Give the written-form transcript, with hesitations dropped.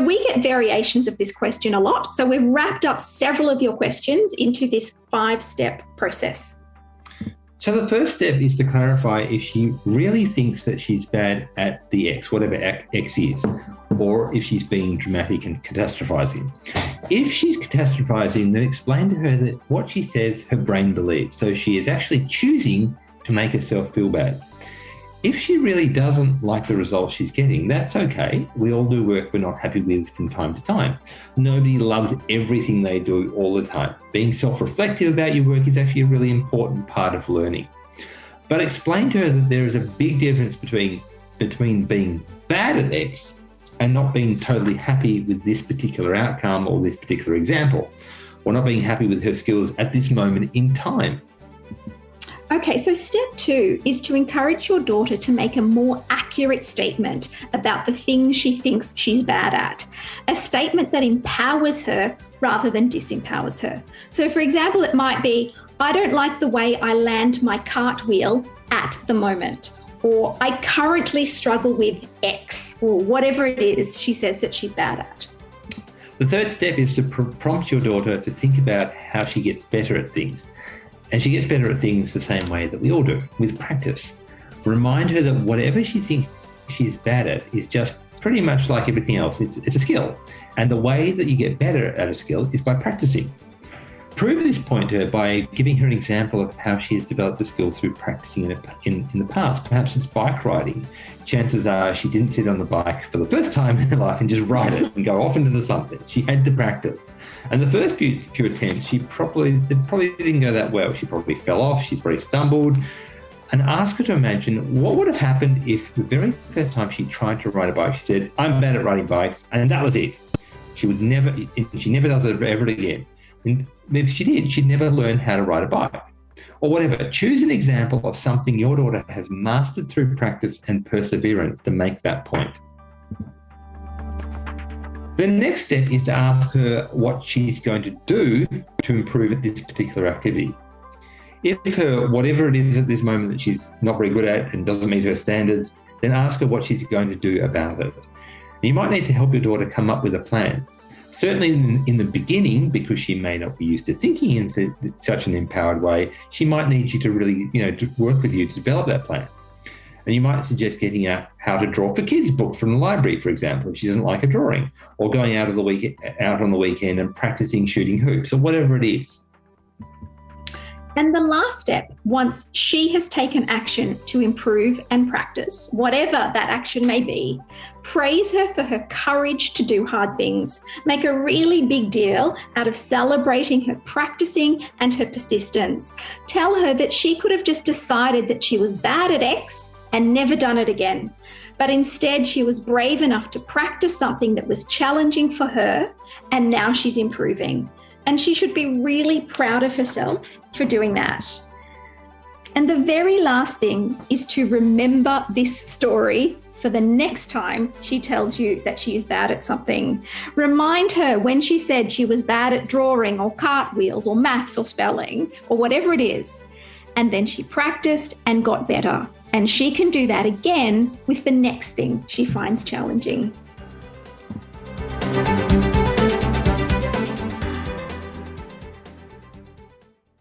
we get variations of this question a lot. So we've wrapped up several of your questions into this 5-step process. So the first step is to clarify if she really thinks that she's bad at the X, whatever X is, or if she's being dramatic and catastrophizing. If she's catastrophizing, then explain to her that what she says her brain believes. So she is actually choosing to make herself feel bad. If she really doesn't like the results she's getting, that's okay. We all do work we're not happy with from time to time. Nobody loves everything they do all the time. Being self-reflective about your work is actually a really important part of learning. But explain to her that there is a big difference between being bad at X and not being totally happy with this particular outcome or this particular example, or not being happy with her skills at this moment in time. Okay, so step 2 is to encourage your daughter to make a more accurate statement about the things she thinks she's bad at. A statement that empowers her rather than disempowers her. So for example, it might be, I don't like the way I land my cartwheel at the moment. Or I currently struggle with X, or whatever it is she says that she's bad at. The third step is to prompt your daughter to think about how she gets better at things. And she gets better at things the same way that we all do, with practice. Remind her that whatever she thinks she's bad at is just pretty much like everything else. It's a skill. And the way that you get better at a skill is by practicing. Prove this point to her by giving her an example of how she has developed the skill through practicing in the past. Perhaps it's bike riding. Chances are she didn't sit on the bike for the first time in her life and just ride it and go off into the sunset. She had to practice. And the first few attempts, they probably didn't go that well. She probably fell off, she probably stumbled. And ask her to imagine what would have happened if the very first time she tried to ride a bike, she said, I'm bad at riding bikes, and that was it. She never does it ever again. And if she did, she'd never learn how to ride a bike or whatever. Choose an example of something your daughter has mastered through practice and perseverance to make that point. The next step is to ask her what she's going to do to improve at this particular activity. If whatever it is at this moment that she's not very good at and doesn't meet her standards, then ask her what she's going to do about it. You might need to help your daughter come up with a plan. Certainly in the beginning, because she may not be used to thinking in such an empowered way, she might need you to really, to work with you to develop that plan. And you might suggest getting a How to Draw for Kids book from the library, for example, if she doesn't like a drawing, or going out on the weekend and practicing shooting hoops, or whatever it is. And the last step, once she has taken action to improve and practice, whatever that action may be, praise her for her courage to do hard things. Make a really big deal out of celebrating her practicing and her persistence. Tell her that she could have just decided that she was bad at X and never done it again. But instead, she was brave enough to practice something that was challenging for her, and now she's improving. And she should be really proud of herself for doing that. And the very last thing is to remember this story for the next time she tells you that she is bad at something. Remind her when she said she was bad at drawing or cartwheels or maths or spelling or whatever it is. And then she practiced and got better. And she can do that again with the next thing she finds challenging.